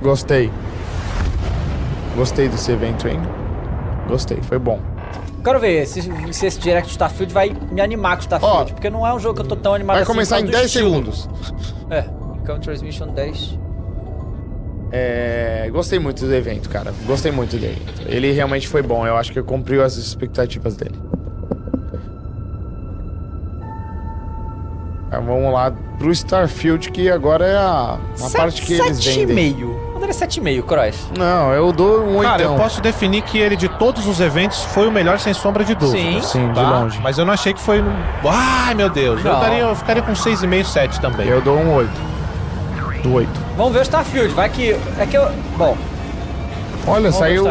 Gostei. Gostei desse evento, hein? Gostei, foi bom. Quero ver se esse Direct de Starfield vai me animar com o Starfield, porque não é um jogo que eu tô tão animado Vai assim. começar em 10 segundos. Come Transmission 10. Gostei muito do evento, cara. Gostei muito dele. Ele realmente foi bom. Eu acho que cumpriu as expectativas dele. Vamos lá pro Starfield, que agora é a parte que eles vendem. 7,5. Eu daria 7,5, Cross. Não, eu dou um 8. Cara, eu posso definir que ele, de todos os eventos, foi o melhor sem sombra de dúvida. Sim, de tá? longe. Mas eu não achei que foi... Ai, meu Deus. Eu ficaria com 6,5, 7 também. Eu dou um 8. Do 8. Vamos ver o Starfield, vai que... Bom... Olha, saiu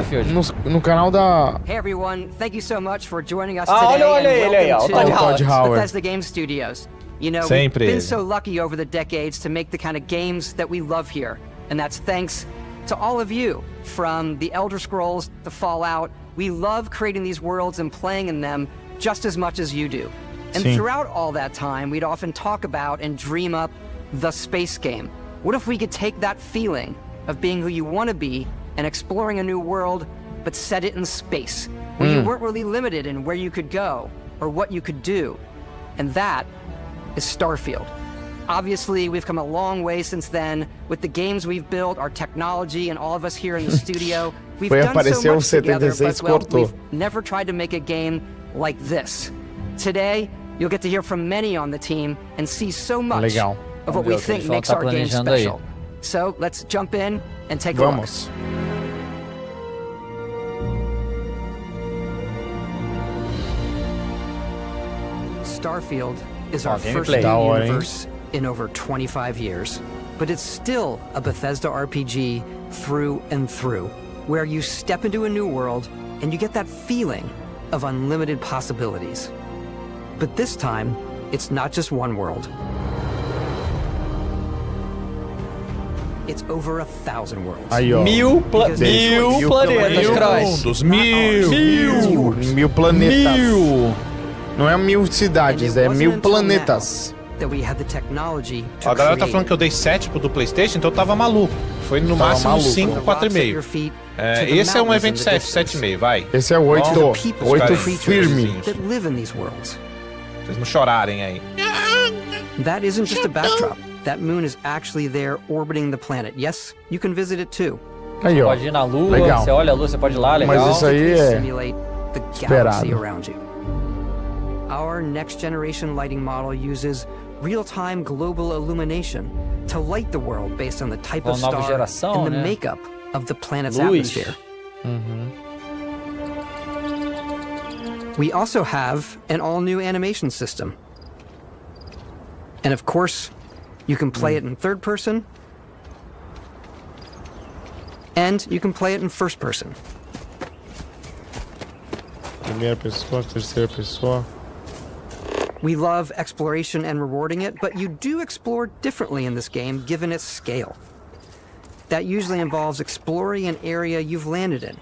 no canal da... Hey everyone, thank you so much for joining us today. Olha ele aí, ó, o Todd Howard. Bethesda Game Studios. You know, we've been so lucky over the decades to make the kind of games that we love here. And that's thanks to all of you. From the Elder Scrolls to Fallout, we love creating these worlds and playing in them just as much as you do. And throughout all that time, we'd often talk about and dream up the space game. What if we could take that feeling of being who you want to be and exploring a new world, but set it in space, where you weren't really limited in where you could go or what you could do? And that is Starfield. Obviously, we've come a long way since then with the games we've built, our technology, and all of us here in the studio. We've done so much together, but well, we've never tried to make a game like this. Today, you'll get to hear from many on the team and see so much of what we think makes our game special. So, let's jump in and take a look. Starfield is our first new universe in over 25 years. But it's still a Bethesda RPG through and through, where you step into a new world and you get that feeling of unlimited possibilities. But this time, it's not just one world. It's over 1,000 worlds. Aí, ó. Mil planetas, Cross. Mil planetas. Não é 1000 cidades, é 1000 planetas. A galera tá falando que eu dei 7 pro do PlayStation, então eu tava maluco. Foi no máximo 5, 4,5. Esse é um evento 7,5, vai. Esse é 8. 8 firme. Vocês não chorarem aí. That isn't just a backdrop. That moon is actually there orbiting the planet. Yes, you can visit it too. Aí, ó. Pode ir na Lua, você olha a Lua, você pode ir lá, legal. Mas isso aí é esperado. Our next generation lighting model uses real-time global illumination to light the world based on the type of star and the makeup of the planet's atmosphere. We also have an all-new animation system. And of course, you can play it in third person, and you can play it in first person. Primeira pessoa, terceira pessoa. We love exploration and rewarding it, but you do explore differently in this game given its scale. That usually involves exploring an area you've landed in.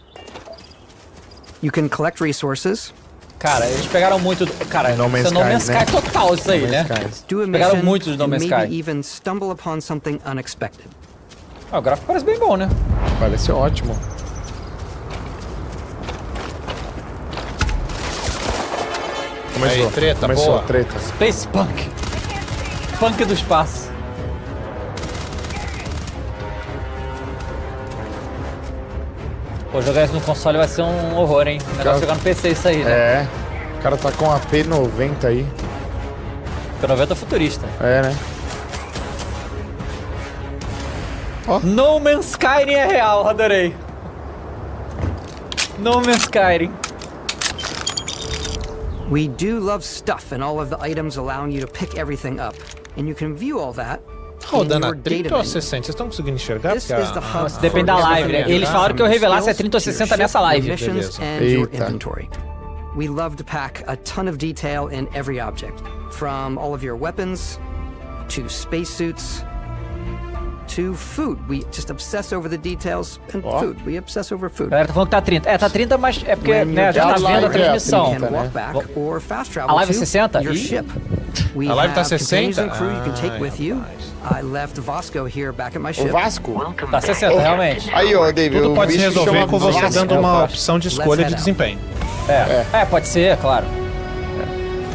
You can collect resources. Cara, eles pegaram muito... Cara, No Man's Sky total isso aí, né? Do a pegaram muito de No Man's Sky. Maybe even stumble upon something unexpected. O gráfico parece bem bom, né? Parece ótimo. Começou a treta, começou a treta. Space Punk. Punk do espaço. Pô, jogar isso no console vai ser um horror, hein? O negócio jogar no PC isso aí, né? É. O cara tá com a P90 aí. P90 futurista. É, né? Oh. No Man's Sky é real, adorei. No Man's Sky. We do love stuff and all of the items allowing you to pick everything up. And you can view all that rodando a 30 ou a 60? Vocês estão conseguindo enxergar? Depende da live, né? Eles falaram que eu revelasse a 30 ou 60 nessa live. We love to pack a ton of detail in every object. From all of your weapons, to spacesuits, to food. We just obsess over the details and food. We obsess over food. A galera tá falando que tá 30. É, tá 30, mas é porque, né, já tá vendo a transmissão. A A live é 60? We A live tá have containers 60? and crew you can take with you. I left Vasco here back at my ship. O Vasco? Tá 60, realmente. Aí, ó, David. Tudo o pode se bicho resolver chama com você Vasco. dando uma opção de escolha de desempenho. Pode ser, claro.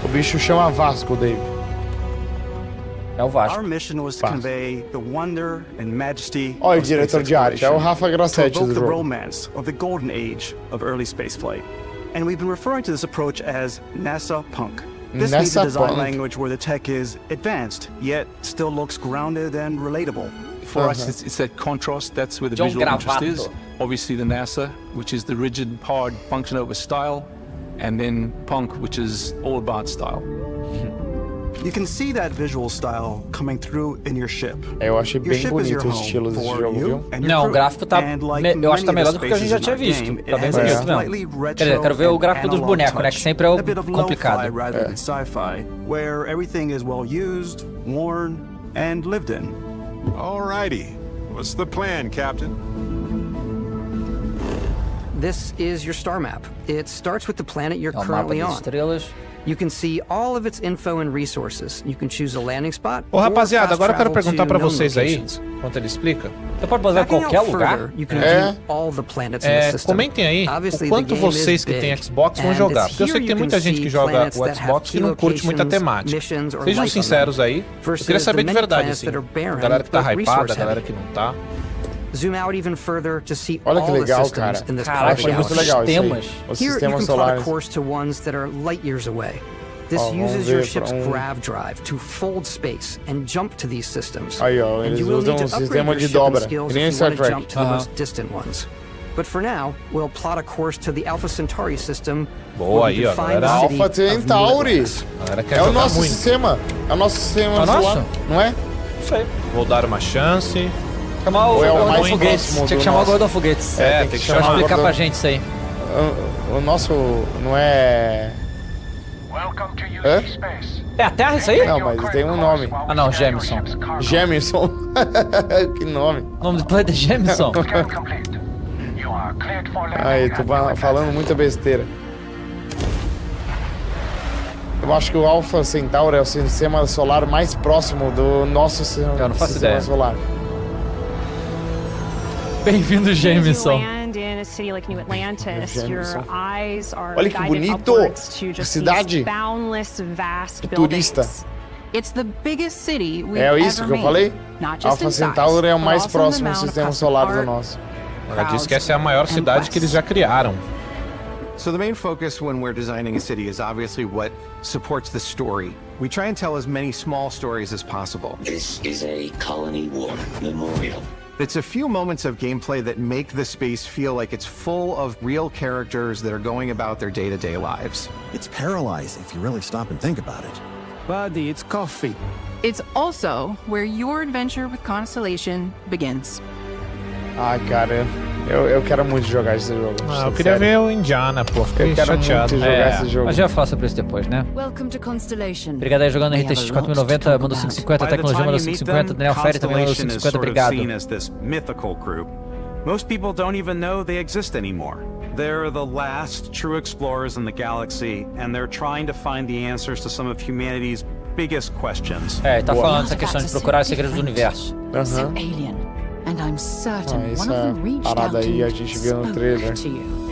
O bicho chama Vasco, David. É o Vasco. Our mission was to convey the wonder and majesty Olha o of diretor space de arte, é o exploration, Rafa to Grossetti evoke do the jogo. romance of the golden age of early spaceflight. And we've been referring to this approach as NASA Punk. This means a NASA design Punk. language where the tech is advanced, yet still looks grounded and relatable. For us, it's that contrast that's where the John visual interest Gravato. is. Obviously, the NASA, which is the rigid, hard function over style, and then punk, which is all about style. You can see that visual style coming through in your ship. Eu achei Your bem ship is your bonito os home estilos desse for jogo, you viu? and your Não, o crew. gráfico tá... And like eu acho que tá many melhor of do the que a gente já spaces tinha in our visto. game, Tá bem it has bonito a slightly mesmo. retro Quer dizer, quero ver o and gráfico dos analog bonecos, né? Que touch. sempre é o A bit of lo-fi complicado. rather than sci-fi, where everything is well used, worn, and lived in. Alrighty. What's the plan, Captain? This is your star map. It starts with the planet you're É o mapa currently das on. estrelas. You can see all of its info and resources. You can choose a landing spot. Ô, or rapaziada, fast agora eu quero travel perguntar to pra known vocês aí, locations. enquanto ele explica. Você pode fazer em Backing qualquer out lugar. further, you can É. view all the planets in the system. Comentem aí Obviously, o the quanto game vocês is que têm big, Xbox vão and jogar. it's Porque eu sei here que tem you muita can gente see que joga planets o that have Xbox e não curte muita locations, temática. missions, or Sejam life on them, sinceros aí. Eu versus queria saber the de many verdade, planets assim. that are barren, A galera que tá but hypada, a resource galera heavy. que não tá. Zoom out even further to see Olha que all the legal, systems cara. in this Caraca, part of Achei the muito galaxy. legal isso aí. Sistemas. Os Here you sistemas can plot a solares. course to ones that are light years away. This Ó, vamos uses ver your pra ship's grav drive to fold space and jump to these systems. Aí, ó, And eles you will usam need to um upgrade sistema your de ship and dobra, skills que nem if Star you want to Trek. jump to the most distant ones. But for now, we'll plot a course to the Alpha Centauri system. Boa where you aí, ó, can find the galera. city Alpha of Centauri. Nimbus. A galera quer É o jogar nosso muito. sistema. É o nosso sistema É o nosso? solar, não é? Não sei. Vou dar uma chance. Chamar o Ou é o Gordon mais Foguetes. próximo Tinha do que chamar o nosso. Gordon Foguetes. É, tem que Pra chamar o explicar Gordon. pra gente isso aí. O nosso não é... Hã? É a Terra isso aí? Não, mas tem um nome. Ah não, Jameson. Jameson. Que nome. O nome do planeta é Jameson. Aí, tô falando muita besteira. Eu acho que o Alpha Centauri é o sistema solar mais próximo do nosso sistema, Eu não faço sistema ideia. solar. Bem-vindo, Jameson. Olha que bonito! A cidade futurista. É isso que eu falei? Alpha Centauri é o mais próximo do sistema solar do nosso. Ela disse que essa é a maior cidade que eles já criaram. So the main focus when we're designing a city is obviously what supports the story. We try and tell as many small stories as possible. This is a Colony War memorial. It's a few moments of gameplay that make the space feel like it's full of real characters that are going about their day-to-day lives. It's paralyzing if you really stop and think about it. Buddy, it's coffee. It's also where your adventure with Constellation begins. Ai, cara, eu quero muito jogar esse jogo. Ah, eu queria ver o Indiana, pô. Fiquei Eu quero chateado. muito jogar esse jogo. Mas já faço sobre isso depois, né? Welcome to Constellation. Obrigado aí jogando RTX 4090, mandou 550, Tecnologia mandou 550, Daniel Ferry também mandou 550, obrigado. Seen as this mythical group. Most people don't even know they exist anymore. They're the last true explorers in the galaxy, and they're trying to find the answers to some of humanity's biggest questions. É, tá falando essa questão de procurar os segredos do universo. So alien. And I'm certain one essa of them reached out parada to aí you a gente viu no spoke trailer. to you.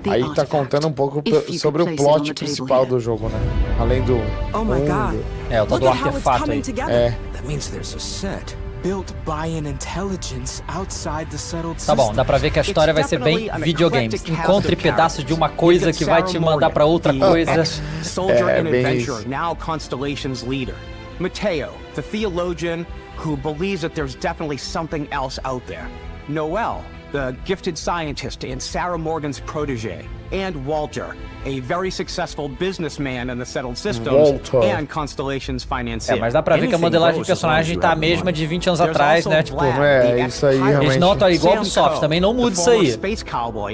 The Aí tá artifact. contando um pouco If you sobre o could place it on plot the table principal here. do jogo, né? Além do Oh my God. mundo. É, o tal do artefato aí. É. That means there's a set built by an intelligence outside the settled Tá bom, dá pra ver que a história vai ser bem videogames. Encontre pedaços de uma coisa que vai te mandar pra outra coisa. Soldier É, and bem adventurer, isso. now Constellation's leader. Mateo, the theologian who believes that there's definitely something else out there. Noel, the gifted scientist and Sarah Morgan's protege. And Walter, a very successful businessman in the settled systems Walter. and Constellation's financier. É, mas dá pra ver que a modelagem de personagem tá a mesma de 20 anos atrás, né? Tipo, É, isso aí eles não estão realmente. igual o Ubisoft, também não muda isso aí.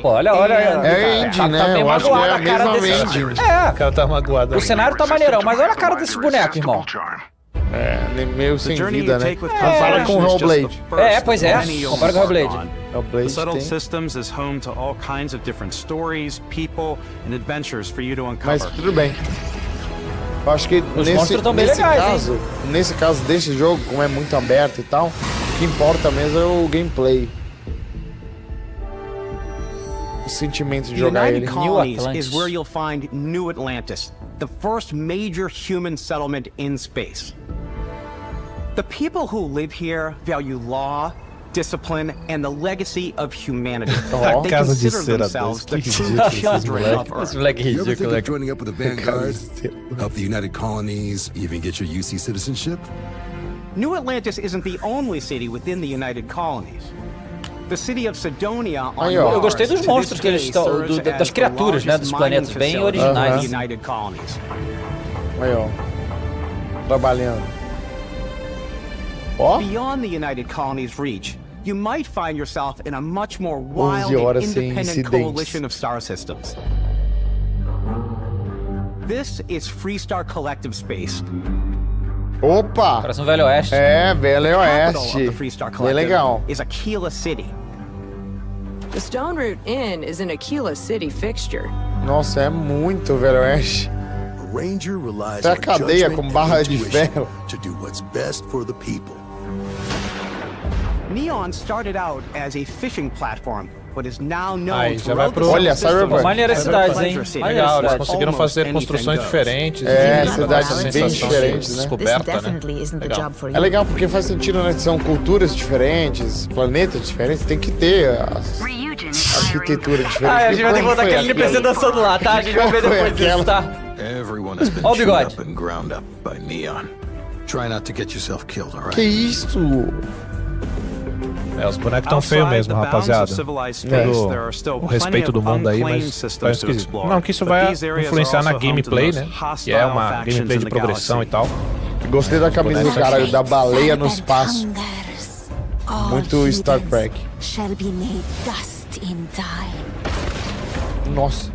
Pô, olha. É indie, tá né? bem Eu acho que é magoada a a cara mesma desses... engine. É, O cara tá magoado. o cenário tá maneirão, mas olha a cara desses bonecos, irmão. É, meio sem vida, né? Compara com o Hellblade. Pois é. Compara com o Hellblade. The Settled Systems is home to all kinds of different stories, people, and adventures for you to uncover. Mas tudo bem. Eu acho que nesse caso desse jogo, como é muito aberto e tal, o que importa mesmo é o gameplay. O sentimento de jogar ele. New Atlantis is where you'll find New Atlantis, the first major human settlement in space. The people who live here value law, discipline, and the legacy of humanity. They consider themselves the true children of Earth. You ever think of joining up with the Vanguard, help the United Colonies, even get your UC citizenship? New Atlantis isn't the only city within the United Colonies. The city of Sidonia on Mars, eu gostei dos monstros que eles estão, das criaturas, né, dos planetas bem originais. Aí, ó. Trabalhando. Beyond the United Colonies' reach, you might find yourself in a much more wild and independent coalition of star systems. This is Freestar Collective Space. Opa! Parece um Velho Oeste. É, Velho Oeste. É legal. Is Aquila City. The Stone Root Inn is an Aquila City fixture. Nossa, é muito Velho Oeste. A ranger relies Até a cadeia com barra de ferro. To do what's best for the people. Neon started out as a fishing platform, but is now known Olha, Cyberpunk. Maneira cidades, hein? Legal, eles conseguiram fazer construções diferentes. Cidades bem diferentes, né? Descoberta, né? Legal. É legal porque faz sentido, né? São culturas diferentes, planetas diferentes, tem que ter arquitetura diferente. A gente vai ter que botar aquele NPC dançando lá, tá? A gente vai ver depois disso, tá? Ó o bigode. Que isso? Os bonecos estão feios mesmo, rapaziada. O respeito do mundo aí, mas tá esquisito. Não, que isso vai influenciar na gameplay, né? Que é uma gameplay de progressão e tal. Gostei da camisa do cara, da baleia no espaço. Muito Star Trek. Nossa.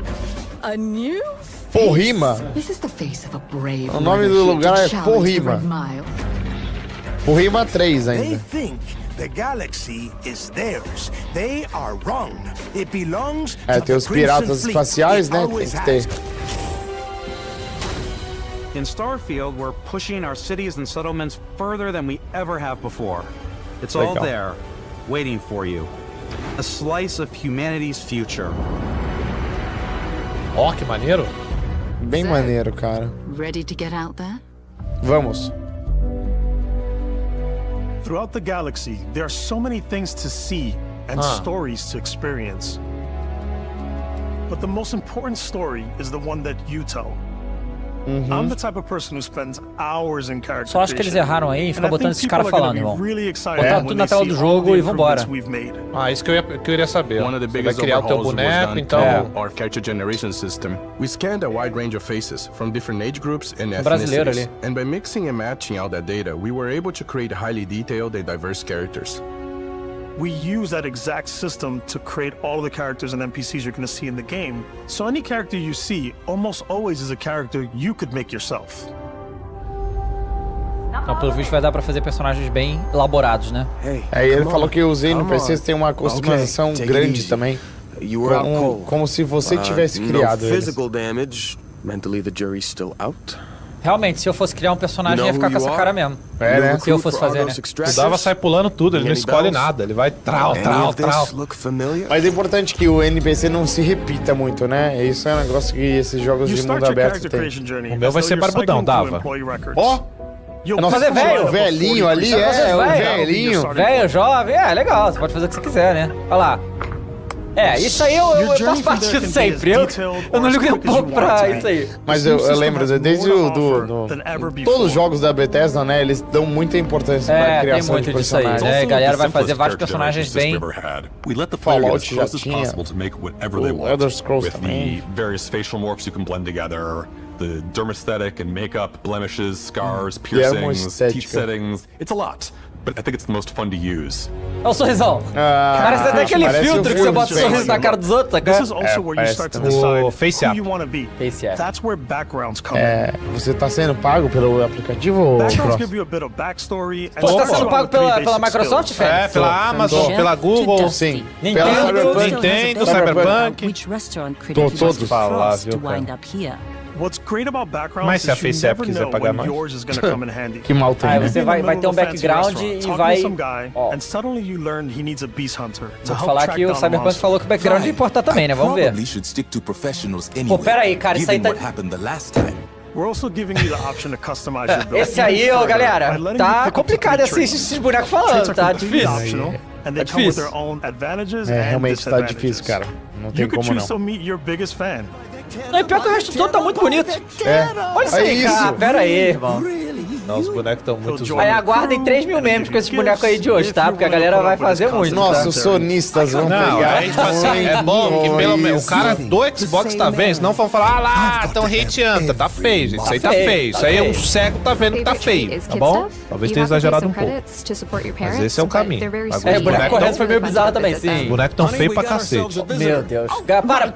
Porrima? O nome do lugar é Porrima. Porrima 3 ainda. The galaxy is theirs. They are wrong. It belongs to tem os piratas espaciais, né? Tem que ter. In Starfield, we're pushing our cities and settlements further than we ever have before. It's all there, waiting for you. A slice of humanity's future. Ó, que maneiro. Bem maneiro, cara. Ready to get out there? Vamos. Throughout the galaxy, there are so many things to see and stories to experience. But the most important story is the one that you tell. I'm the type of person who spends hours in character. Só acho que eles erraram aí e ficam botando esses caras falando, irmão. Botar tudo na tela do jogo e vambora. Isso que eu iria saber. Você vai criar o teu boneco, então... Our character generation system. We scanned a wide range of faces from different age groups and ethnicities. And by mixing and matching all that data, we were able to create highly detailed and diverse characters. We use that exact system to create all of the characters and NPCs you're going to see in the game. So any character you see almost always is a character you could make yourself. Então, pelo visto, vai dar pra fazer personagens bem elaborados, né? Aí ele falou que os NPCs têm uma customização grande também. Como se você tivesse criado eles. Realmente, se eu fosse criar um personagem, ia ficar com essa cara mesmo. É, né? Se eu fosse fazer, né? O Dava sai pulando tudo, ele não escolhe nada. Ele vai trau. Mas é importante que o NPC não se repita muito, né? Isso é um negócio que esses jogos de mundo aberto têm. O meu vai ser barbudão, Dava. Ó! Nossa, fazer velho. O velhinho ali, o velhinho. Velho, jovem, legal. Você pode fazer o que você quiser, né? Olha lá. Isso aí eu faço parte sempre. Eu não ligo nem um pouco pra isso aí. Mas eu lembro, desde todos os jogos da Bethesda, né, eles dão muita importância pra criação de personagens. Aí, né? A galera vai fazer vários personagens bem... Fallout já tinha, o Elder Scrolls também. Various facial morphs you can blend together, the dermesthetic and makeup, blemishes, scars, piercings, teeth settings. It's a lot. but I think it's the most fun to use. Olha o sorrisão. Parece até aquele filtro que você bota o sorriso na cara dos outros, sabe? This is also where you start to decide Face who App. you want to be. Face App. That's where backgrounds come in. Você tá sendo pago pelo aplicativo ou Backgrounds Cross? give you a bit of backstory. and Você tá show sendo you pago the three pela basic Microsoft, skills. Félix? Pela Amazon, pela Google, Sim. Nintendo, Cyberpunk. Which restaurant Tô credited todos Mr. falar, Frost viu, to cara? wind up here? What's great about backgrounds Mas se a is you Face App never quiser know pagar when nós. yours is going to come in handy. Que mal tem, Aí né? você vai ter um background e vai... Some guy, Ó, and suddenly you learn he needs a beast hunter to vou help falar track que o down a Cyberpunk monster. falou que o background ia importar também, né? Vamos ver. Probably should stick to professionals Pô, anyway. pera aí, cara, isso aí given tá... what happened the last time. We're also giving you the option to customize your build. Esse aí, ó, galera, tá complicado esses bonecos falando, tá difícil. And they come with their own advantages and realmente tá disadvantages. difícil, cara. Não tem You could como choose não. to meet your biggest fan. Não, e pior que o resto todo tá muito bonito. Olha isso aí, cara. Pera aí, irmão. Não, os bonecos estão muito Aí zoados. aguardem 3 mil memes com esses bonecos aí de hoje, tá? Porque a galera vai fazer muito. Nossa, tá? os sonistas vão Não, pegar. tipo assim, é bom que pelo menos o cara do Xbox tá vendo, senão vão falar, ah lá, tão hateando, tá feio, gente, isso aí tá feio, isso aí é um cego tá vendo que tá feio, tá bom? Talvez tenha exagerado um pouco, mas esse é o caminho. É, o boneco correto foi meio bizarro também, sim. Os bonecos tão feios pra cacete. Meu Deus. Para!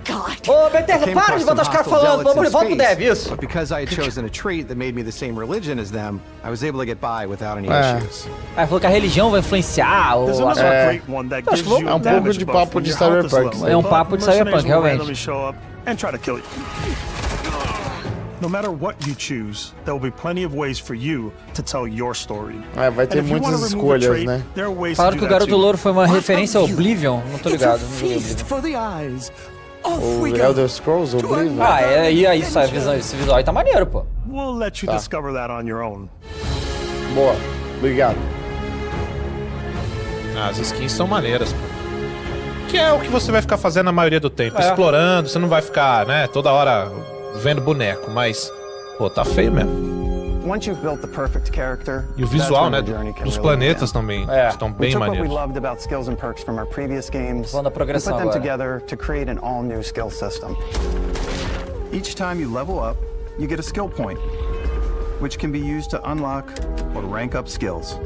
Ô, Bethesda, para de botar os caras falando, vamos volta pro dev, isso. But because I had chosen a trait that made me the same religion as them, I was able to get by without any issues. Aí falou que a religião vai influenciar There's ou... another great one that gives you É um pouco damage de buff papo when de your health is Cyberpunk. low. É um papo de Cyberpunk, Mercenaries will realmente. randomly show up and try to kill you. No matter what you choose, there will be plenty of ways for you to tell your story. Vai ter And if you muitas wanna remove a escolhas, trait, né? there are ways to Falaram do que o that Garoto too. Louro foi uma referência ao Oblivion, não tô ligado. Não joguei Oblivion. For the eyes. O Elder Scrolls, o Oblivion. Ah, e aí, esse visual aí tá maneiro, pô. We'll let you discover that on your own. Boa, obrigado. As skins são maneiras, pô. Que é o que você vai ficar fazendo a maioria do tempo, explorando, você não vai ficar, né, toda hora vendo boneco, mas, pô, tá feio mesmo. Once you've built the perfect character, E o visual, né, dos planetas também estão bem we took what we maneiros. loved about skills and perks from our previous games Vamos na and progressão put them agora. together to create an all-new skill system. Each time you level up, you get a skill point, which can be used to unlock or rank up skills.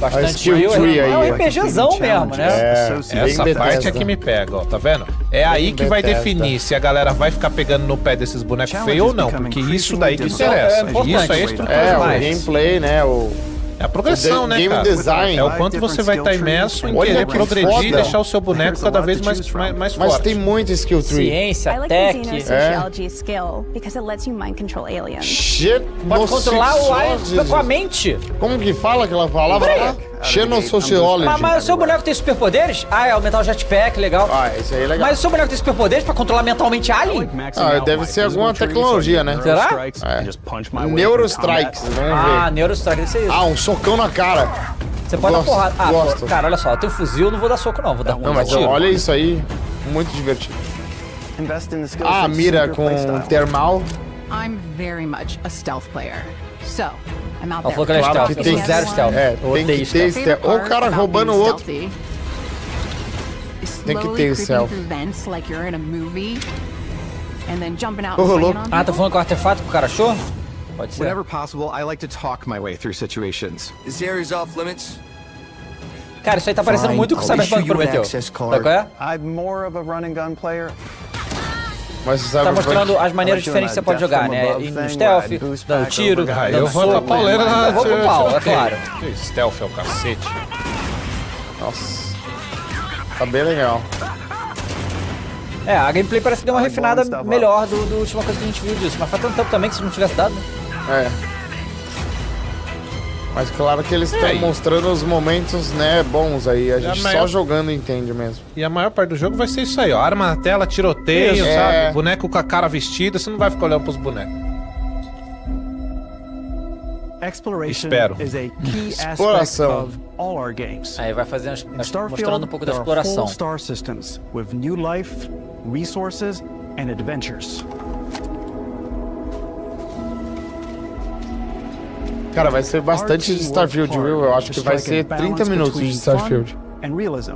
Bastante skill skill, tree é um aí. RPGzão mesmo, né? Essa parte é que me pega, ó, tá vendo? É aí que vai definir se a galera vai ficar pegando no pé desses bonecos feios ou não, porque isso daí que interessa. Isso aí é estrutura O demais. gameplay, né? É a progressão, né, game cara? design. É o quanto você vai estar imerso em Olha querer que progredir e foda. deixar o seu boneco cada vez mais Mas forte. tem muito skill tree. Ciência, I like tech. the Xenosociology skill because it lets you mind control aliens. Pode controlar o alien com a mente. Como que fala aquela palavra lá? Xenosociology. Mas o seu boneco tem superpoderes? Ah, é aumentar o jetpack, legal. Ah, isso aí é legal. Mas o seu boneco tem superpoderes pra controlar mentalmente alien? Deve ser alguma tecnologia, né? Será? Neurostrikes, vamos ver. Ah, Neurostrike, deve ser isso. Um socão na cara. Você pode dar porrada. Ah, gosto. pô, cara, olha só, eu tenho fuzil, eu não vou dar soco não, vou dar Não, mas tiro. olha isso aí, muito divertido. A mira com termal. I'm very much a stealth player. So, I'm out Ela falou que there. ela é Claro stealth, que eu tem sou zero stealth. Eu tem odeio que ter stealth. stealth. Ou o cara roubando o outro. Tem que ter stealth. Ah, tá falando com o artefato que o cara achou? Pode ser. Whenever possible, I like to talk my way through situations. This area's off limits. Cara, isso aí tá parecendo muito com o Cyberpunk prometeu. Sabe qual é? I'm more of a run and gun player. Mas você sabe Tá mostrando as maneiras diferentes que você pode jogar, né? No stealth, dando tiro, Ah, dando eu vou pra soco. pauleira na... Eu vou pro pau, é claro. Stealth é o cacete. Nossa. Tá bem legal. É, a gameplay parece que deu uma refinada melhor do última coisa que a gente viu disso. Mas faz tanto tempo também que se não tivesse dado, né? É. Mas claro que eles estão mostrando os momentos, né, bons aí. A gente só jogando entende mesmo. E a maior parte do jogo vai ser isso aí, ó. Arma na tela, tiroteio, Isso. sabe? É. Boneco com a cara vestida, você não vai ficar olhando pros bonecos. Exploration Espero. is a key aspect Exploração. of all our games. Aí vai fazendo, Starfield, mostrando um pouco da there are exploração. full star systems with new life, resources, and adventures. Cara, vai ser bastante de Starfield, viu? Eu acho que vai ser 30 minutos de Starfield. And realism.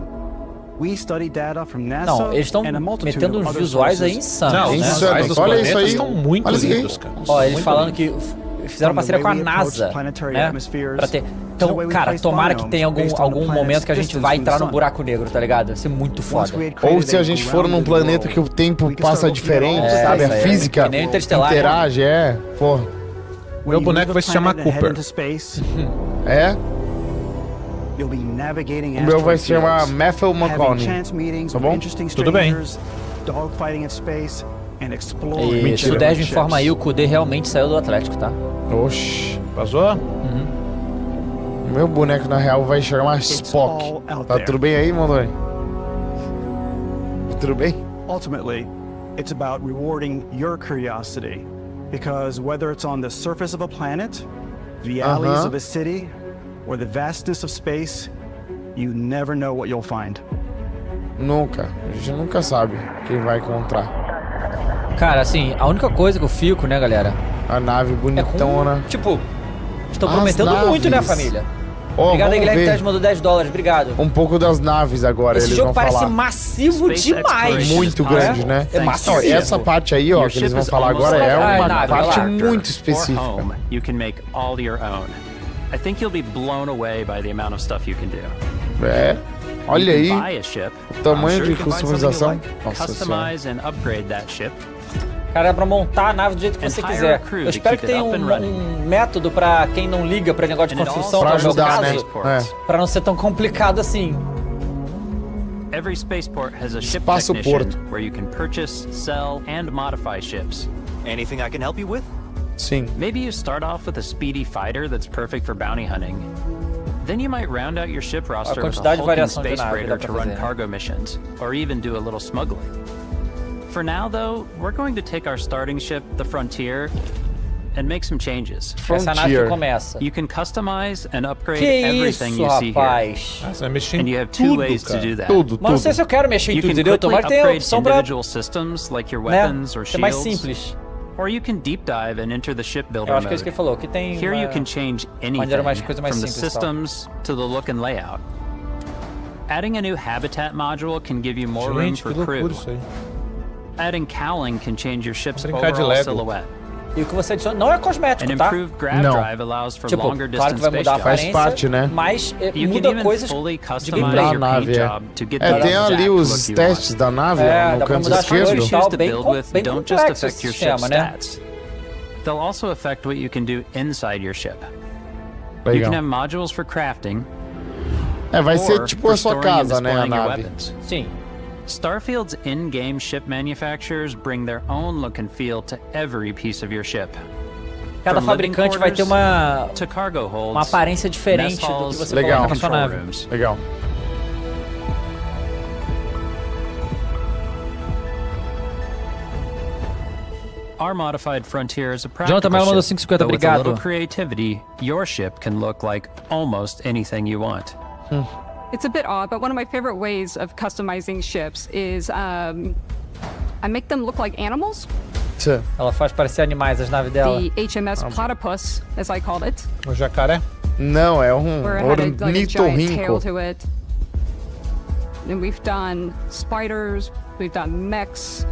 We study data from NASA Não, eles estão and a multitude metendo of uns other visuais aí sources. insanos, Não, né? os visuais dos Olha isso planetas aí. estão muito Olha isso aí. lindos, cara. Ó, eles Muito falando lindos. que fizeram parceria com a NASA, né? Pra ter... Então, cara, tomara que tenha algum momento que a gente vai entrar num buraco negro, tá ligado? Vai ser muito foda. Ou se a gente for num planeta que o tempo passa diferente, sabe? A física interage, porra. Meu boneco vai se chamar Cooper. É? O meu vai se chamar Matthew McConaughey. Tá bom? Tudo bem. E se o Dez me informa aí, o Kudê realmente saiu do Atlético, tá? Oxi. Vazou? O meu boneco, na real, vai chamar Spock. Tá tudo bem aí, Mondoni? Tudo bem? Ultimately, it's about rewarding your curiosity. Because whether it's on the surface of a planet, the alleys of a city, or the vastness of space, you never know what you'll find. Nunca. A gente nunca sabe quem vai encontrar. Cara, assim, a única coisa que eu fico, né, galera? A nave bonitona. Tipo, estou prometendo muito, né, família? Obrigado aí, Guilherme Tess mandou $10, obrigado. Um pouco das naves agora, esse eles jogo vão falar. Esse jogo parece massivo demais. Muito grande, né? É massivo. Essa parte aí, ó, que eles vão falar agora é uma parte muito específica. You can make all your own. I think you'll be blown away by the amount of stuff you can do. É. Olha aí o tamanho de customização. Customize and upgrade that ship. Cara, é pra montar a nave do jeito que você quiser. Eu espero que tenha um método pra quem não liga pra negócio de construção, pra ajudar, né? Pra não ser tão complicado assim. Every spaceport has a ship technician where you can purchase, sell, and modify ships. Anything I can help you with? Sim. Maybe you start off with a speedy fighter that's perfect for bounty hunting. Then you might round out your ship roster with a hulking space freighter to run cargo missions, or even do a little smuggling. For now, though, we're going to take our starting ship, the Frontier, and make some changes. Frontier. You can customize and upgrade everything you see here. And you have two ways to do that. Mas não sei se eu quero mexer em tudo, entendeu? Tomara que tenha opção pra... individual systems like your weapons or shields. É mais simples. Or you can deep dive and enter the shipbuilder Eu acho que é mode. isso que ele falou, que tem Here you can change anything, from the systems to the look and layout. Adding a new habitat module can give you more room for crew. Adding cowling can change your ship's overall silhouette. E o que você adiciona não é cosmético, An tá? improved grav drive allows for longer claro que distance vai mudar a space aparência, né? mas you muda can coisas fully de customize gameplay. your paint job to get the tem exact ali os look you testes want. da nave no canto esquerdo. Choose to build with bem don't just complexo affect esse your ship's sistema, né? stats. They'll also affect what you can do inside your ship. You Legal. can have modules for crafting. Vai ser or tipo for a sua storing and casa, né, a displaying your nave. weapons. Sim. Starfield's in-game ship manufacturers bring their own look and feel to every piece of your ship. Cada fabricante vai ter uma aparência diferente do que você coloca na sua nave. Legal. Our modified Frontier is a Jonathan practical mandou ship, 5,50, but with a little obrigado. creativity, your ship can look like almost anything you want. It's a bit odd, but one of my favorite ways of customizing ships is I make them look like animals. Ela faz parecer animais as naves dela. The HMS Platypus, as I called it. O jacaré? Não, é Where it had a giant tail ornitorrinco. to it. And we've done spiders, we've done mechs.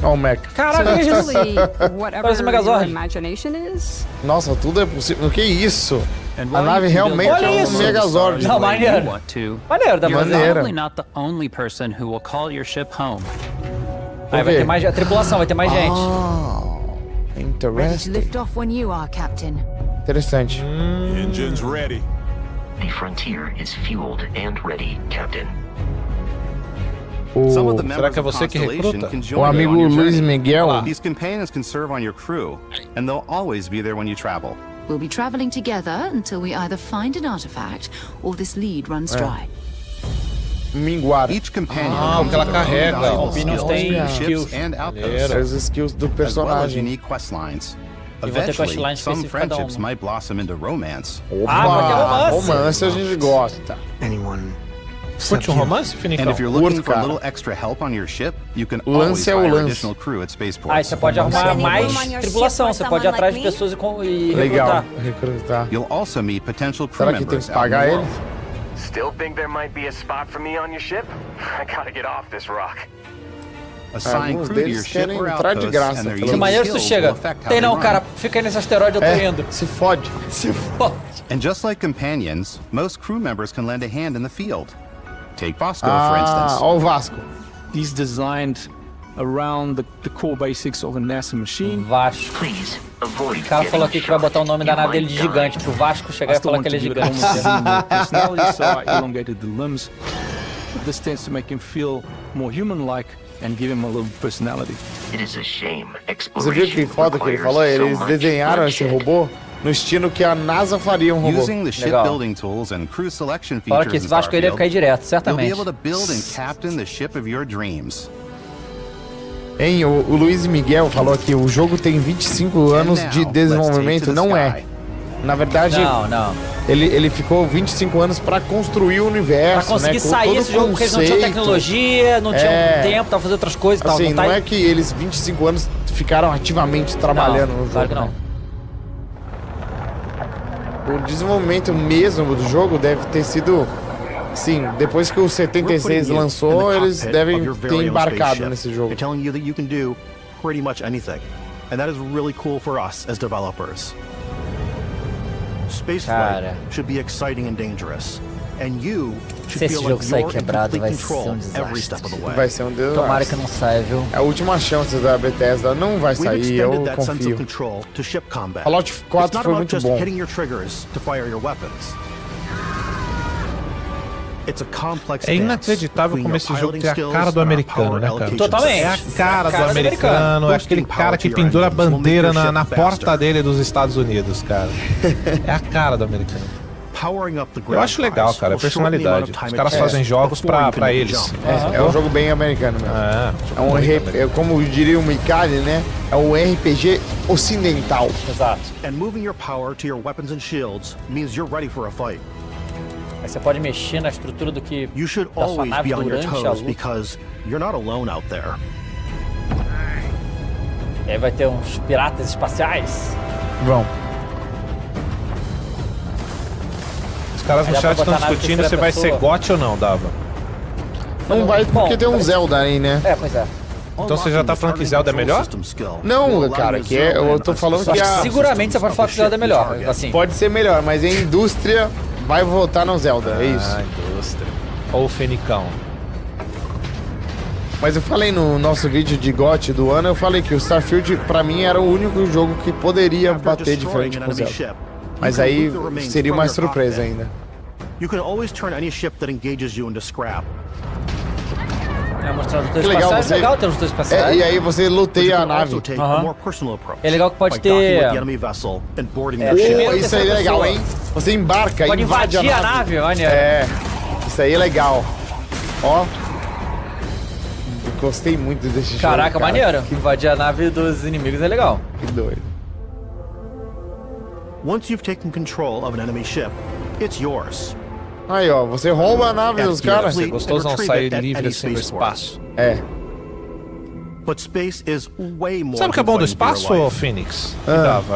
Ó o Mac. So it's really whatever Parece um your Megazord. imagination is. Nossa, tudo é possível. O que é isso? A nave realmente Olha é um isso. Megazord. Não, maneiro. Maneiro da You're maneira. probably not the only person who will call your ship home. Aí vai ter mais a tripulação, vai ter mais gente. Ready to Interesting. lift off when you are, Captain. Interessante. Engines ready. The Frontier is fueled and ready, Captain. Será que é você que recruta? O amigo Luiz Miguel. These companions can serve on your crew, and they'll always be there when you travel. We'll be traveling together until we either find an artifact or this lead runs dry. Minguar. Each companion porque ela carrega. Companions tem skills. and outposts, As skills do as well as personagem. unique quest lines. E vão ter Eventually, questlines some específicas cada friendships uma. might blossom into romance. Opa, romance a gente gosta. Curte um romance, And Finicão? if you're looking Curto, for a cara. little extra help on your ship, you can O always lance é o hire lance. additional crew at spaceports. Aí você pode arrumar mais tripulação, você pode ir atrás de pessoas e Legal. recrutar. Recrutar. You'll also meet potential crew Será que tem members que out in the pagar ele? world. Still think there might be a spot for me on your ship? I gotta get off this rock. Alguns deles querem entrar de graça. Que maneiro se tu chega. Tem não, cara. Fica aí nesse asteroide, eu tô indo. Se fode. Se fode. And just like companions, most crew members can lend a hand in the field. Take Vasco, for instance. Ó o Vasco. He's designed around the core basics of a NASA machine. Vasco. O cara falou aqui que vai botar o nome da nave dele de gigante, pro Vasco chegar e falar que ele é gigante. So I elongated the limbs. This tends to make him feel more human-like and give him a little personality. Você viu que foda que ele falou? Eles desenharam esse robô no estilo que a NASA faria um robô. Using the shipbuilding tools and crew selection Fala features que esse Vasco aí deve cair direto, certamente. you'll be able to build and captain the ship of your dreams. Hein, o Luiz Miguel falou que o jogo tem 25 anos de desenvolvimento. Não é. Na verdade, não. Ele ficou 25 anos pra construir o universo, pra conseguir sair esse jogo, porque eles não tinham tecnologia, não tinham tempo, tava fazendo outras coisas e tal. Assim, não é que eles 25 anos ficaram ativamente trabalhando no jogo. Claro que não. O desenvolvimento mesmo do jogo deve ter sido... Sim, depois que o 76 lançou, eles devem ter embarcado nesse jogo. Telling you that you can do pretty much anything. And that is really cool for us as developers. Spaceflight should be exciting and dangerous. And you should feel like you're in complete control every step of the way. Vai ser um desastre. Tomara que não saia, viu? É a última chance da Bethesda, não vai sair, eu confio. Fallout 4 foi muito bom. É inacreditável como esse jogo tem a cara do americano, né, cara? Totalmente. É a cara do americano, é aquele cara que pendura a bandeira na porta dele dos Estados Unidos, cara. É a cara do americano. Eu acho legal, cara, a personalidade. Os caras fazem jogos pra eles. É um jogo bem americano mesmo. É como diria o Mikali, né? É um RPG ocidental. Exato. And moving your power to your weapons and shields means you're ready for a fight. Aí você pode mexer na estrutura do que you should da sua always nave be on your durante a toes luta. because you're not alone out there. E aí vai ter uns piratas espaciais. Vão. Os caras no chat estão discutindo se vai ser GOT ou não, Dava. Não vai porque tem um Zelda aí, né? Pois é. Então você já tá falando que Zelda é melhor? Não, cara, que é, eu tô falando que seguramente você pode falar que Zelda é melhor, assim. Pode ser melhor, mas em indústria vai votar no Zelda, é isso. Indústria. Ou o Fenicão. Mas eu falei no nosso vídeo de GOT do ano, eu falei que o Starfield pra mim era o único jogo que poderia bater de frente com o Zelda. Mas aí seria uma surpresa ainda. You can always turn any ship that engages you into scrap. Mostrar os dois espaciais, você... legal ter os dois espaciais. E aí você luteia a nave. É legal que pode ter... Isso aí é legal, hein? Você embarca e invade a nave. Isso aí é legal. Ó. Gostei muito desse jogo. Caraca, maneiro. Invadir a nave dos inimigos é legal. Que doido. Once you've taken control of an enemy ship, it's yours. Aí, ó, você rouba a nave dos caras. É gostoso não sair livre assim do espaço. Sabe o que é bom do espaço, Phoenix?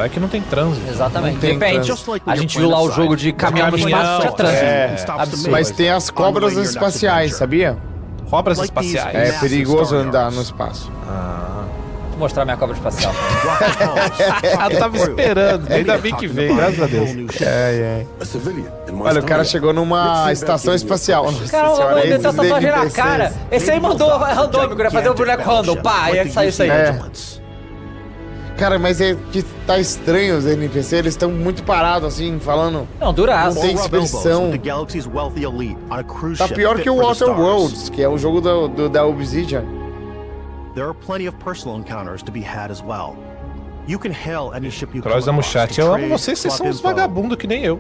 É que não tem trânsito. Exatamente. Depende. A gente viu lá o jogo de caminhão no espaço, tinha trânsito. Mas tem as cobras espaciais, sabia? Cobras espaciais? É perigoso andar no espaço. Vou mostrar minha cobra espacial. Eu tava esperando, ainda bem que veio, graças a Deus. Olha, o cara chegou numa estação espacial. Cara, o meteu tatuagem na cara. Esse aí mandou randômico, né? Fazer o boneco random. Pá, aí saiu isso aí. Cara, mas é que tá estranho os NPC, eles estão muito parados assim, falando. Não, duraço. Não tem expressão. Tá pior que o Outer Worlds, que é o jogo da Obsidian. There are plenty of personal encounters to be had as well. You can hail any ship you come across. Chat, eu amo vocês são uns vagabundos que nem eu.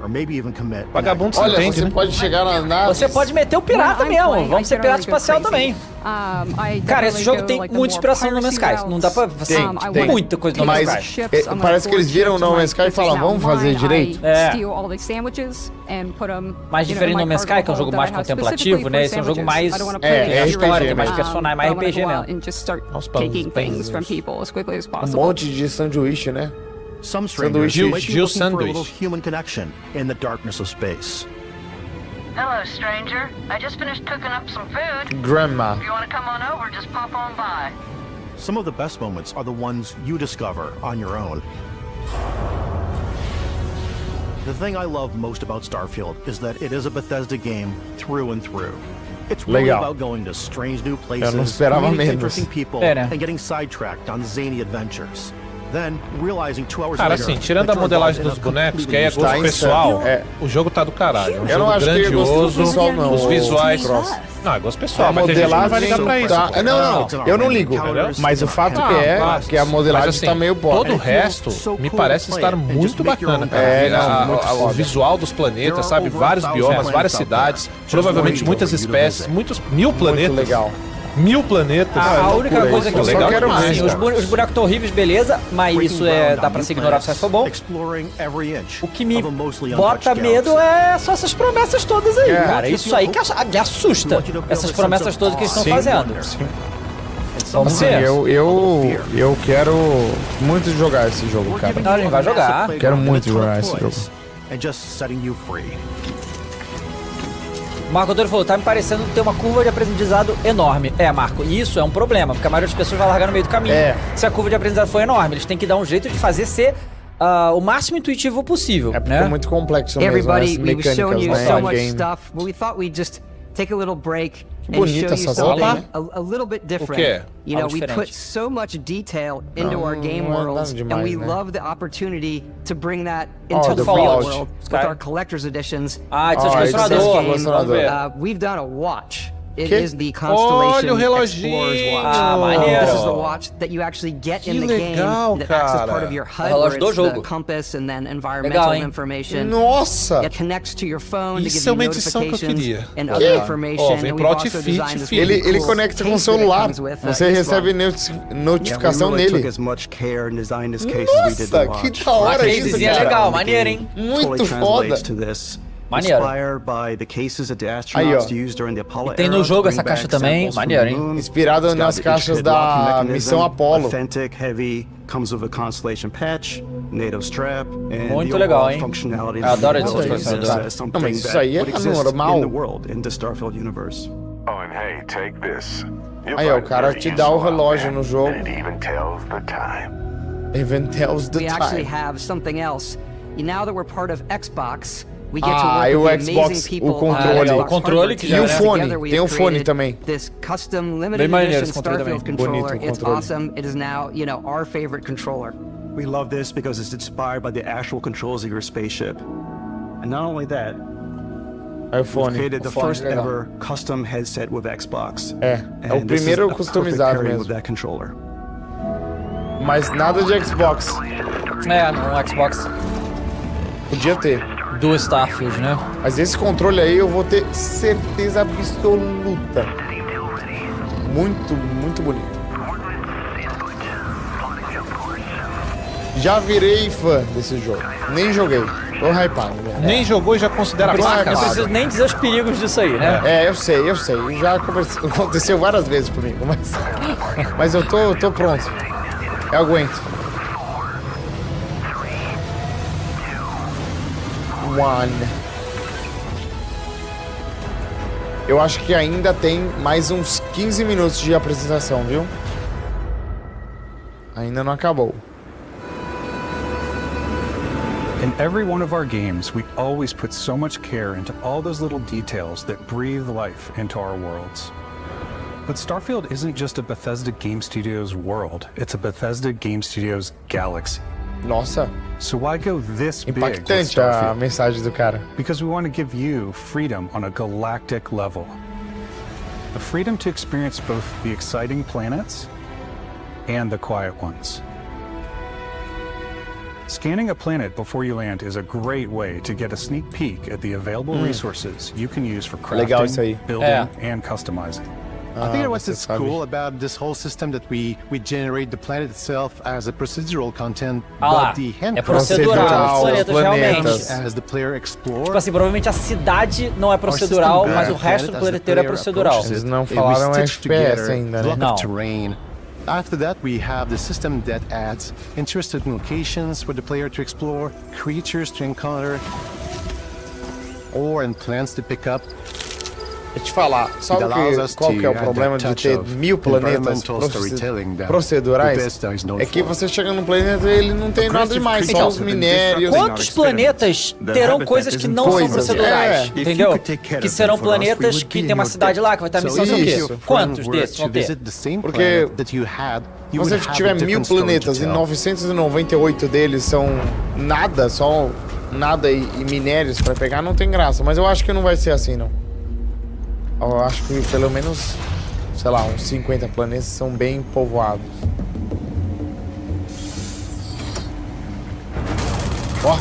Vagabundo se entende, você pode chegar na nave. Você pode meter o pirata mesmo. Vamos ser pirata espacial também. Cara, esse jogo tem muita inspiração no No Man's Sky. Não dá pra... Tem muita coisa no No Man's Sky. Parece que eles viram o No Man's Sky e falam, vamos fazer direito. Mais diferente do No Man's Sky, que é um jogo mais contemplativo, né? Esse é um jogo mais... história, mais personagem, mais RPG mesmo. Um monte de sanduíche, né? Some strangers might be looking for a little human connection in the darkness of space. Hello, stranger. I just finished cooking up some food. Grandma. If you want to come on over, just pop on by. Some of the best moments are the ones you discover on your own. The thing I love most about Starfield is that it is a Bethesda game through and through. It's really about going to strange new places, meeting interesting people, and getting sidetracked on zany adventures. Then, realizing 2 hours Cara, later, assim, tirando a modelagem dos bonecos, que aí é gosto pessoal, o jogo tá do caralho. É um jogo grandioso, os visuais... Não, é gosto pessoal, mas tem gente que não vai ligar pra isso. Não, eu não ligo. Mas o fato que a modelagem assim, tá meio boa. Todo o resto me parece estar muito bacana, cara. O visual dos planetas, sabe? Vários biomas, várias cidades, provavelmente muitas espécies, muitos 1000 planetas. Legal. 1000 planetas. A única coisa que eu legal quero ver, assim, os bonecos estão horríveis, beleza, mas isso dá pra se ignorar se for bom. O que me bota medo é só essas promessas todas aí, cara. Isso aí que me assusta. Essas promessas todas que eles estão fazendo. Vamos ver. Eu quero muito jogar esse jogo, cara. Não, a gente vai jogar. Quero muito jogar esse jogo. Marco Antônio falou, tá me parecendo ter uma curva de aprendizado enorme. Marco, e isso é um problema, porque a maioria das pessoas vai largar no meio do caminho. Se a curva de aprendizado for enorme, eles têm que dar um jeito de fazer ser o máximo intuitivo possível. É porque é muito complexo mesmo, Everybody, as we were showing mecânicas, you so né? much stuff, but we thought we'd just take a little break and bonita show you essa something sala. a little bit different. quê? You know, Algo we diferente. put so much detail into our game não é worlds, nada demais, and we né? love the opportunity to bring that into the Fallout. real world with our collector's editions. Isso é This colecionador. game, we've done a watch. It is the Constellation Olha o reloginho. Explorer's Watch. Maneiro. This is the watch that you actually get in the legal, game that acts as cara. part of your HUD, relógio where do it's jogo. the compass and then environmental Legal, hein? information. Nossa! It connects to your phone to Isso give é you uma edição que eu notifications queria. and other information. Vem And pro we've also Outfit, designed this filho. really Ele cool conecta com o case that it celular. comes with, Você recebe notificação nele. as care and designed this case Nossa, as we did the que watch. da hora isso, casezinha cara. legal, maneiro, hein? Muito foda. Maneiro. Aí, ó. E tem no jogo essa caixa também, maneiro, hein? Inspirado nas caixas da missão Apollo. Authentic, heavy, comes with a Constellation patch, NATO strap, and Muito legal, hein? functionality Eu adoro that essas is, coisas. Não, mas isso aí é normal. in the world, in the Starfield universe. Oh, and hey, take this. Aí, ó, o cara te dá o relógio no jogo. And it even tells the time. Even tells the We actually time. have something else. Now that we're part of Xbox, we get to e work o with Xbox, amazing people o controle. on O controle que já E o é. fone, Together we tem have o fone created também. This custom limited Bem maneiro edition esse controle Starfield também. controller. Bonito o It's controle. awesome. It is now, you know, our favorite controller. We love this because it's inspired by the actual controls of your spaceship. And not only that, Aí o we've fone. created O the fone first legal. ever custom headset with Xbox. É o And this is primeiro a perfect customizado pairing mesmo. with that controller. Mas nada de Xbox. No Xbox Podia ter. do Starfield, né? Mas esse controle aí eu vou ter certeza absoluta. Muito, muito bonito. Já virei fã desse jogo. Nem joguei. Tô hypado. Nem jogou e já considera Não placa. preciso nem dizer os perigos disso aí, né? Eu sei. Já aconteceu várias vezes comigo, mas eu tô pronto. Eu aguento. 1. Eu acho que ainda tem mais uns 15 minutos de apresentação, viu? Ainda não acabou. In every one of our games, we always put so much care into all those little details that breathe life into our worlds. But Starfield isn't just a Bethesda Game Studios world, it's a Bethesda Game Studios galaxy. Nossa. So why go this big with Impactante a Starfield? mensagem do cara. Because we want to give you freedom on a galactic level. The freedom to experience both the exciting planets and the quiet ones. Scanning a planet before you land is a great way to get a sneak peek at the available resources you can use for Legal isso aí. crafting, building, and customizing. I think what's você sabe. cool about this whole system that we generate the planet itself as a procedural content, lá, but the é handcrafted procedural, os planetas planetas. realmente. as the player explores. Tipo assim, provavelmente a cidade não é procedural, mas o resto do planeta inteiro é procedural. Eles não falaram FPS ainda, né? Não. Terrain. After that, we have the system that adds interesting locations for the player to explore, creatures to encounter. ore and plants to pick up. Deixa eu te falar, sabe qual que é o problema de ter 1000 planetas procedurais? É que você chega num planeta e ele não tem nada demais, só os minérios. Quantos planetas terão coisas que não são procedurais, entendeu? Que serão planetas que tem uma cidade lá, que vai estar missão, sei o quê. Quantos desses vão ter? Porque se você tiver 1000 planetas e 998 deles são nada, só nada e minérios pra pegar, não tem graça. Mas eu acho que não vai ser assim, não. Eu acho que pelo menos, sei lá, uns 50 planetas são bem povoados. Ó!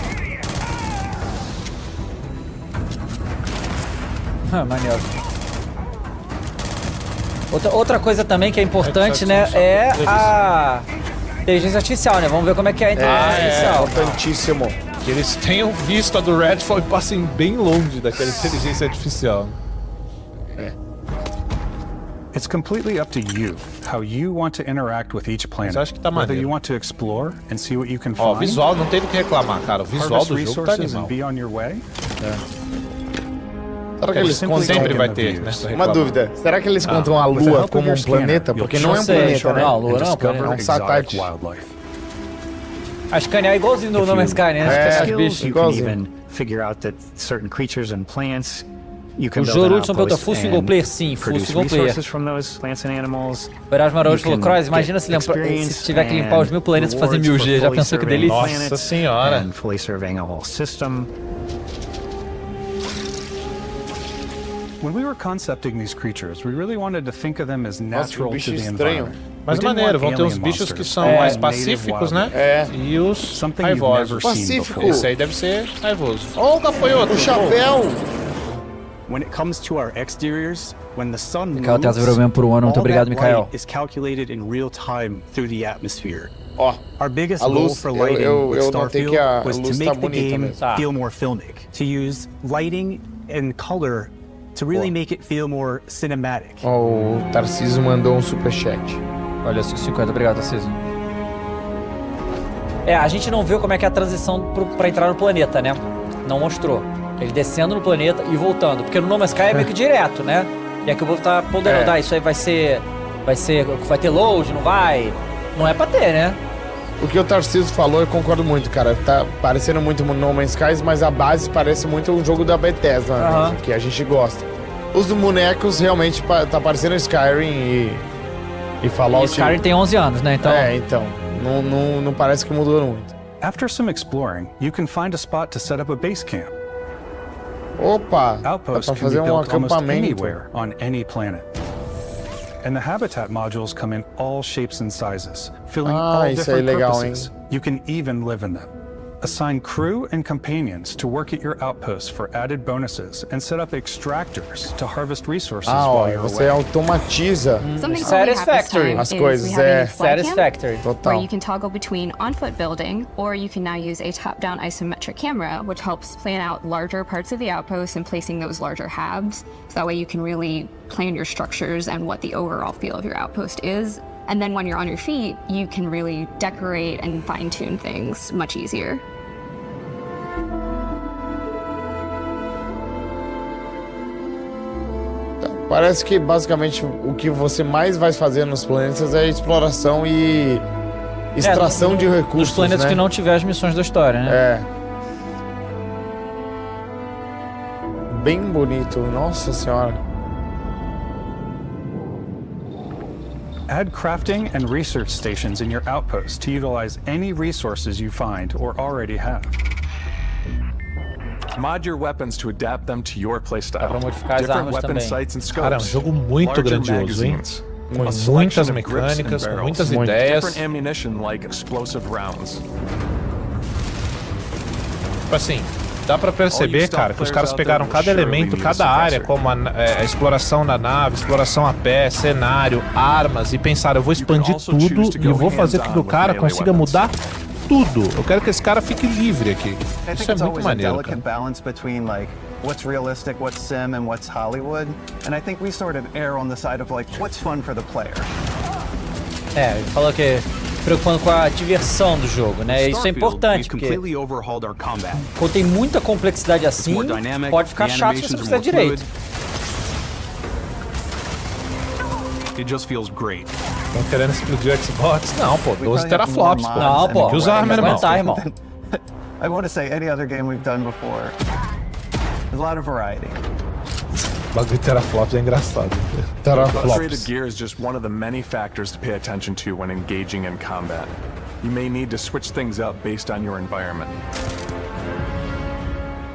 Maneiro. Outra coisa também que é importante, né, é a inteligência artificial, né? Vamos ver como é que é a inteligência artificial. Importantíssimo. Que eles tenham visto a do Redfall e passem bem longe daquela inteligência artificial. It's completely up to you how you want to interact with each planet. Acho que tá Whether you want to explore and see what you can find. Ó, o visual não tem do que reclamar, cara. O visual do jogo tá animal. Be on your way. Será que eles contam? Sempre vai ter, né? Uma dúvida. Será que eles contam a Lua como um planeta? Porque não é um planeta, né? Não, a Lua não é um planeta. É um satélite. A escanear é igualzinho no No Man's Sky, né? Igualzinho. Figure out that certain creatures and plants. O Jorudson pergunta, full single player? Sim, full single player. O Erasmo Araújo falou, Cross, imagina se tiver que limpar os 1000 planetas e fazer 1000G. Já pensou que delícia? Nossa senhora. When we were concepting these creatures, we really wanted to think of them as natural to the environment. Mas maneiro, vão ter uns bichos que são mais pacíficos, né? E os raivosos. Pacífico. Esse aí deve ser raivoso. Oh, foi outro. O chapéu. When it comes to our exteriors, when the sun moves, Mikael Teza virou mesmo por um ano, muito obrigado, Mikael. Is calculated in real time through the atmosphere. Ó, our biggest goal for lighting with Starfield was to make the game feel more filmic, to use lighting and color to really make it feel more cinematic. Ó, o Tarcísio mandou um superchat. Olha, 50, obrigado, Tarcísio. A gente não viu como é que é a transição pra entrar no planeta, né? Não mostrou. Ele descendo no planeta e voltando. Porque no No Man's Sky é meio que direto, né? E aqui o povo tá ponderando, isso aí vai ter load, não vai? Não é pra ter, né? O que o Tarcísio falou, eu concordo muito, cara. Tá parecendo muito No Man's Sky, mas a base parece muito um jogo da Bethesda, né? Que a gente gosta. Os bonecos realmente tá parecendo Skyrim e Fallout. E Skyrim tem 11 anos, né? Então... então. Não parece que mudou muito. After some exploring, you can find a spot to set up a base camp. Opa, Outposts dá pra fazer um acampamento. On any planet. And the habitat modules come in all shapes and sizes, filling all different purposes. You can even live in them. Assign crew and companions to work at your outposts for added bonuses and set up extractors to harvest resources while you're você automatiza Satisfactory. As coisas, Satisfactory. Where you can toggle between on-foot building, or you can now use a top-down isometric camera, which helps plan out larger parts of the outpost and placing those larger halves. So that way you can really plan your structures and what the overall feel of your outpost is. And then when you're on your feet, you can really decorate and fine-tune things much easier. Parece que basicamente o que você mais vai fazer nos planetas é exploração e extração de recursos, nos planetas, né? Que não tiver as missões da história, né? Bem bonito, nossa senhora. Add crafting and research stations in your outposts to utilize any resources you find or already have. Mod your weapons to adapt them to your playstyle. Dá pra modificar as armas também. Cara, é um jogo muito grandioso, hein? Com muitas mecânicas, com muitas ideias. Different ammunition like explosive rounds. Tipo assim, dá pra perceber, cara, que os caras pegaram cada elemento, cada área, como a exploração na nave, exploração a pé, cenário, armas, e pensaram, eu vou expandir tudo e eu vou fazer com que o cara consiga mudar tudo. Eu quero que esse cara fique livre aqui. Isso é muito maneiro, cara. What's realistic, what's sim, and what's Hollywood. And I think we sort of err on the side of like, what's fun for the player. Ele falou que preocupando com a diversão do jogo, né? Isso é importante, porque quando tem muita complexidade assim, pode ficar chato se você não fizer direito. It just feels great. Estão querendo explodir o Xbox? Não, pô, 12 teraflops, pô. Não, pô. Tem que usar, meu irmão. I want to say any other game we've done before. There's a lot of variety. O bagulho de teraflops é engraçado. Frustrated gear is just one of the many factors to pay attention to when engaging in combat. You may need to switch things up based on your environment.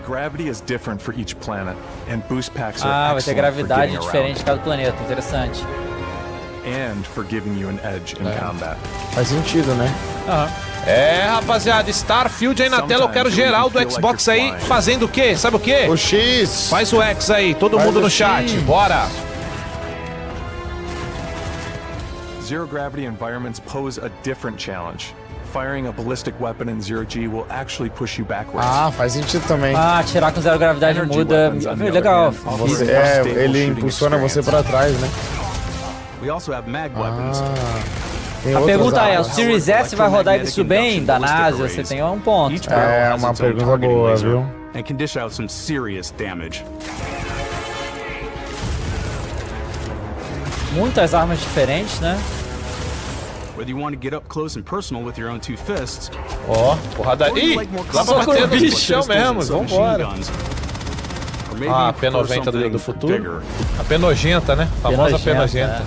Gravity is different for each planet, and boost packs are vai ter gravidade diferente em cada planeta, interessante. And for giving you an edge in combat. Faz sentido, né? Rapaziada, Starfield aí na tela, eu quero geral do Xbox aí fazendo o quê? Sabe o quê? O X. Faz o X aí, todo mundo no chat, bora! Zero gravity environments pose a different challenge. Firing a ballistic weapon in zero G will actually push you backwards. Faz sentido também. Atirar com zero gravidade muda. Legal. Ele impulsiona você pra trás, né? We also have mag weapons. A pergunta é, o Series S vai rodar isso bem? Da NASA, você tem um ponto. É uma pergunta boa, viu? And can dish out some serious damage. Muitas armas diferentes, né? Whether you want to get up close and personal with your own two fists. Porrada. Ih, dá pra bater no bichão mesmo, vambora. A P90 do futuro. A P90, né? A famosa P90.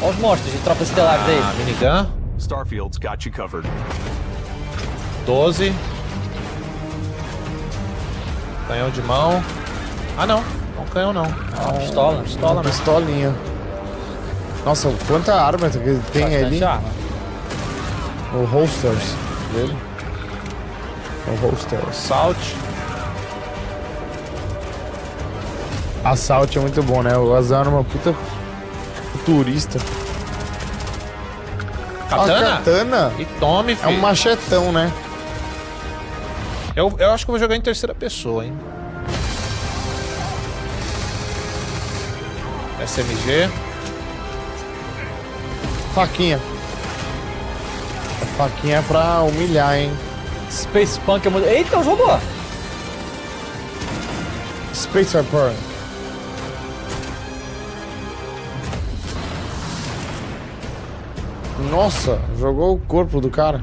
Olha os monstros de tropas estelares aí. Minigun. Starfield's got you covered. 12. Canhão de mão. Não. Não canhão não. Pistola. Uma pistolinha. Nossa, quanta arma que tem ali. O holsters dele. O holster. Assault é muito bom, né? O Azar é uma puta futurista. Katana? E tome, filho. É um machetão, né? Eu acho que eu vou jogar em terceira pessoa, hein? SMG. Faquinha. A faquinha é pra humilhar, hein? Space Punk é muito... Eita, os robôs! Space Viper. Nossa, jogou o corpo do cara.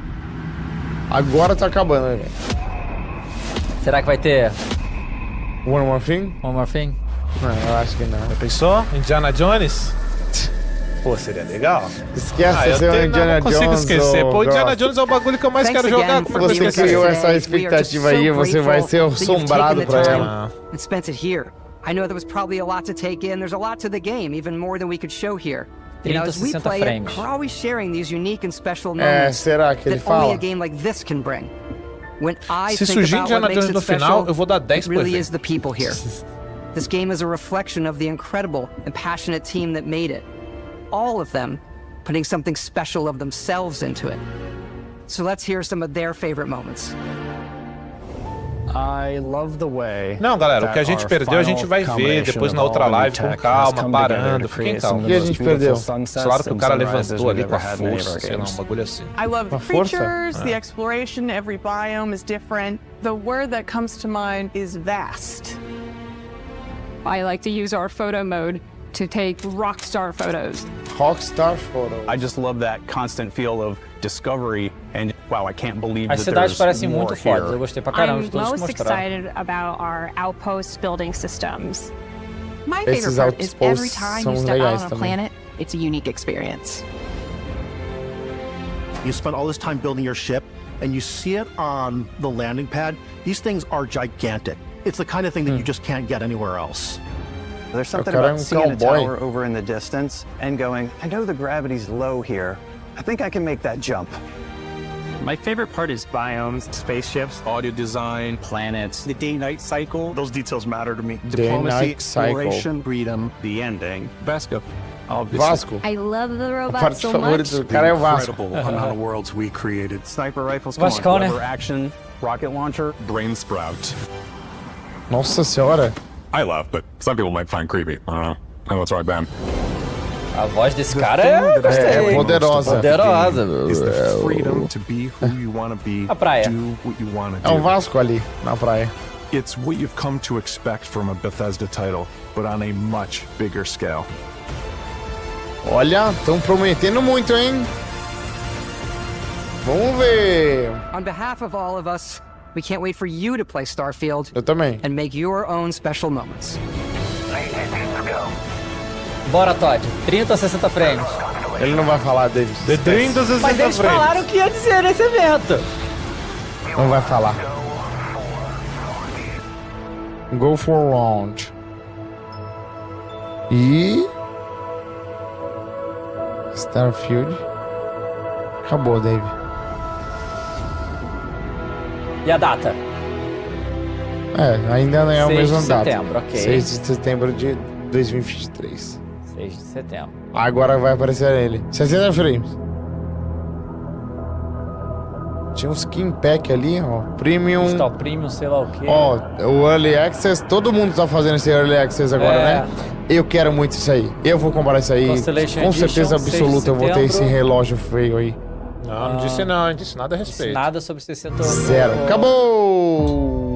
Agora tá acabando, né, velho? Será que vai ter... One More Thing? One More Thing? Não, eu acho que não. Já pensou? Indiana Jones? Pô, seria legal. Esquece ser o Indiana Jones. Não consigo esquecer. Pô, Indiana Jones é o bagulho que eu mais quero jogar. Como é que você criou essa expectativa aí, você vai ser assombrado pra ela. And spent it here. I know there was probably a lot to take in. There's a lot to the game, even more than we could show here. You know, as we play it, we're always sharing these unique and special moments será que ele that only fala? a game like this can bring. When I Se think surgir about Indiana what makes Jones it no special, final, eu vou dar 10 it really is the people here. This game is a reflection of the incredible and passionate team that made it. All of them putting something special of themselves into it. So let's hear some of their favorite moments. I love the way. Não, galera, o que a gente perdeu a gente vai ver depois na outra live com calma, parando, fiquem calmos. O que a gente perdeu? Claro que o cara levantou ali com a força, sei lá, um bagulho assim. I love the creatures, the exploration, every biome is different. The word that comes to mind is vast. I like to use our photo mode to take rockstar photos. Rockstar photos. I just love that constant feel of discovery and wow, I can't believe As that cidades there's parecem more muito fodas. Eu here. gostei pra caramba de todos que most mostraram. excited about our outpost building systems. My Esses favorite part is every outposts time são you step out legais on a também. planet, it's a unique experience. You spend all this time building your ship, and you see it on the landing pad. These things are gigantic. It's the kind of thing that you just can't get anywhere else. There's something about seeing a tower over in the distance and going, I know the gravity's low here. I think I can make that jump. My favorite part is biomes, spaceships, Audio design, planets, The day-night cycle. Those details matter to me. Diplomacy, Day-night cycle. exploration, freedom. the ending. Vasco. Vasco. I love the A robot parte so favorita much. do cara é o Vasco. Incredible amount of worlds we created. Sniper rifles, Vasco, come on, né? lever action, rocket launcher. Brain sprout. Nossa senhora. I love, but some people might find creepy. I don't know. That's right, Ben. A voz desse cara é poderosa. Poderosa. Is the freedom to be who you want to be, A praia. do what you want to do. É um Vasco ali, na praia. It's what you've come to expect from a Bethesda title, but on a much bigger scale. Olha, estão prometendo muito, hein? Vamos ver. On behalf of all of us, we can't wait for you to play Starfield. Eu também. And make your own special moments. Bora, Todd. 30 a 60 frames. Ele não vai falar, Davis. De 30 a 60 Mas eles frames. falaram que ia dizer nesse evento. Não vai falar. Go for launch. E... Starfield. Acabou, Dave. E a data? Ainda não é a mesma data. 6 de setembro, ok. 6 de setembro de 2023. 6 de setembro. Agora vai aparecer ele. 60 frames. Tinha um skin pack ali, ó. Premium. Está o Premium, sei lá o quê. Ó, o Early Access. Todo mundo tá fazendo esse Early Access agora, né? Eu quero muito isso aí. Eu vou comprar isso aí. Com certeza absoluta eu vou ter esse relógio feio aí. Não disse não, não disse nada a respeito. Nada sobre 60. Zero. Acabou!